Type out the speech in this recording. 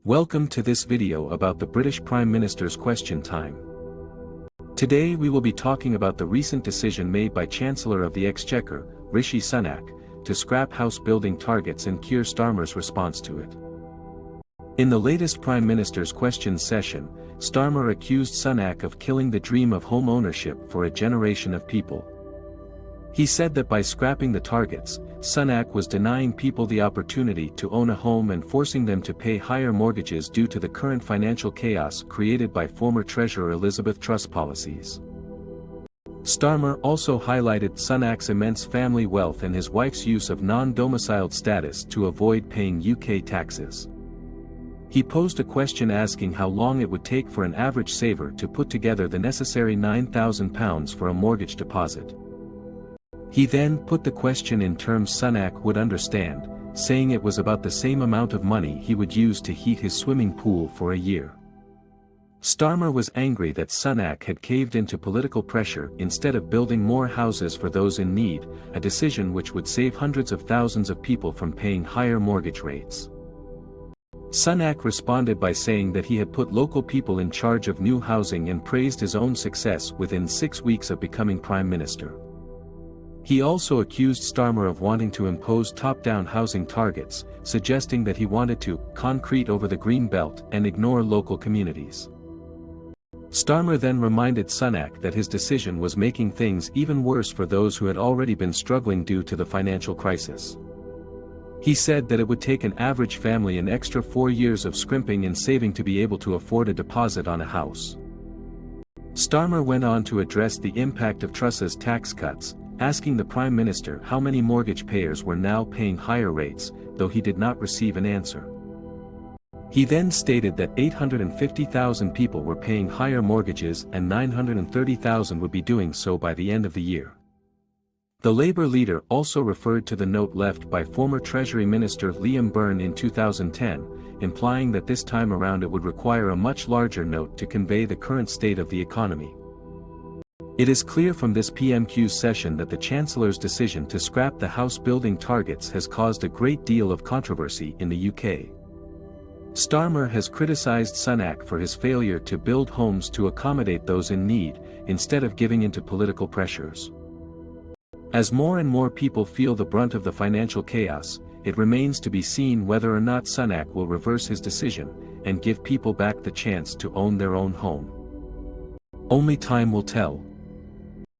Welcome to this video about the British Prime Minister's question time. Today we will be talking about the recent decision made by Chancellor of the Exchequer, Rishi Sunak, to scrap house building targets and Keir Starmer's response to it. In the latest Prime Minister's questions session, Starmer accused Sunak of killing the dream of home ownership for a generation of people. He said that by scrapping the targets, Sunak was denying people the opportunity to own a home and forcing them to pay higher mortgages due to the current financial chaos created by former Treasurer Elizabeth Truss policies. Starmer also highlighted Sunak's immense family wealth and his wife's use of non-domiciled status to avoid paying UK taxes. He posed a question asking how long it would take for an average saver to put together the necessary £9,000 for a mortgage deposit. He then put the question in terms Sunak would understand, saying it was about the same amount of money he would use to heat his swimming pool for a year. Starmer was angry that Sunak had caved into political pressure instead of building more houses for those in need, a decision which would save hundreds of thousands of people from paying higher mortgage rates. Sunak responded by saying that he had put local people in charge of new housing and praised his own success within 6 weeks of becoming Prime Minister. He also accused Starmer of wanting to impose top-down housing targets, suggesting that he wanted to concrete over the green belt and ignore local communities. Starmer then reminded Sunak that his decision was making things even worse for those who had already been struggling due to the financial crisis. He said that it would take an average family an extra 4 years of scrimping and saving to be able to afford a deposit on a house. Starmer went on to address the impact of Truss's tax cuts, asking the Prime Minister how many mortgage payers were now paying higher rates, though he did not receive an answer. He then stated that 850,000 people were paying higher mortgages and 930,000 would be doing so by the end of the year. The Labour leader also referred to the note left by former Treasury Minister Liam Byrne in 2010, implying that this time around it would require a much larger note to convey the current state of the economy. It is clear from this PMQ's session that the Chancellor's decision to scrap the house building targets has caused a great deal of controversy in the UK. Starmer has criticised Sunak for his failure to build homes to accommodate those in need, instead of giving in to political pressures. As more and more people feel the brunt of the financial chaos, it remains to be seen whether or not Sunak will reverse his decision, and give people back the chance to own their own home. Only time will tell.